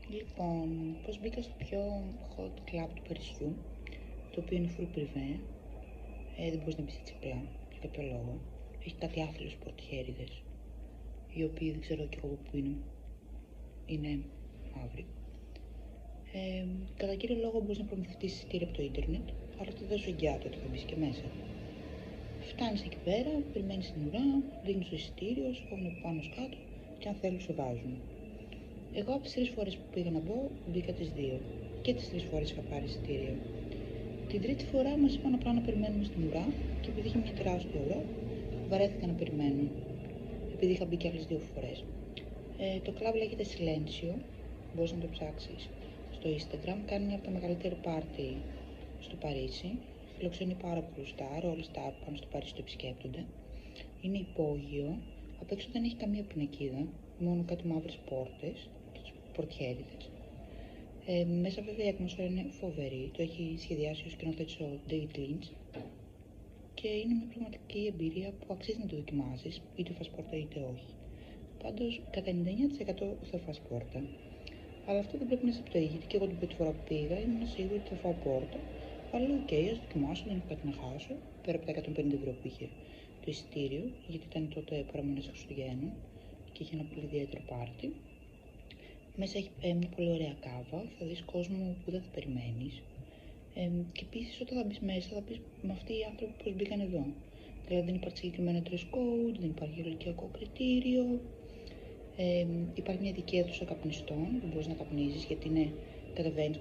Λοιπόν, πώς μπήκα στο πιο hot club του Παρισιού, το οποίο είναι full privé. Δεν μπορείς να μπεις έτσι απλά, για κάποιο λόγο. Έχει κάτι άθλιους πορτιέριδες, οι οποίοι δεν ξέρω κι εγώ που είναι μαύροι. Κατά κύριο λόγο μπορείς να προμηθευτείς εισιτήρια από το ίντερνετ, αλλά θα δώσω εγγυάται ότι θα μπεις και μέσα. Φτάνεις εκεί πέρα, περιμένεις την ουρά, δίνεις το εισιτήριο, σου κόβουν από πάνω κάτω και αν θέλουν σε βάζουν. Εγώ από τις 3 φορές που πήγα να μπω, μπήκα τις 2 και τις 3 φορές είχα πάρει εισιτήριο. Την τρίτη φορά μας είπαν απλά να περιμένουμε στην ουρά και επειδή είχε μια τεράστια ουρά, βαρέθηκα να περιμένω, επειδή είχα μπει και άλλες 2 φορές. Το κλαμπ λέγεται Silencio, μπορείς να το ψάξεις στο Instagram, κάνει μια από τα μεγαλύτερα πάρτι στο Παρίσι, φιλοξενεί πάρα πολλούς στάρ, όλοι οι στάρ πάνω στο Παρίσι το επισκέπτονται. Είναι υπόγειο, απ' έξω δεν έχει καμία πινακίδα, μόνο κάτι μαύρες πόρτες και τις πορτιέριδες. Μέσα βέβαια η ατμόσφαιρα είναι φοβερή, το έχει σχεδιάσει ο σκηνοθέτης ο David Lynch και είναι μια πραγματική εμπειρία που αξίζει να το δοκιμάσεις, είτε φας πόρτα είτε όχι. Πάντως, κατά 99% θα φας πόρτα. Αλλά αυτό δεν πρέπει να σε πτωεί, γιατί και εγώ την πρώτη φορά που πήγα ήμουν σίγουρη ότι θα φάω πόρτα. Αλλά οκ, ας δοκιμάσω, δεν έχω κάτι να χάσω, πέρα από τα 150 € που είχε το εισιτήριο, γιατί ήταν τότε παραμονές Χριστουγέννων και είχε ένα πολύ ιδιαίτερο πάρτι. Μέσα έχει μια πολύ ωραία κάβα, θα δεις κόσμο που δεν θα περιμένεις. Και επίσης όταν θα μπεις μέσα θα πεις με αυτοί οι άνθρωποι πώς μπήκαν εδώ. Δηλαδή δεν υπάρχει συγκεκριμένο dress code, δεν υπάρχει ηλικιακό κριτήριο. Υπάρχει μια ειδική αίθουσα καπνιστών που μπορείς να καπνίζεις γιατί είναι κατεβαίνεις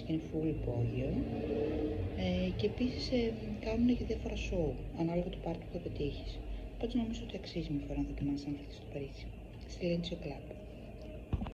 και είναι full υπόγειο. Και επίσης κάνουν και διάφορα show ανάλογα το πάρτι που θα πετύχεις. Πάντως νομίζω ότι αξίζει μια φορά να δοκιμάσεις αν έρθεις στο Παρίσι. Silencio Club.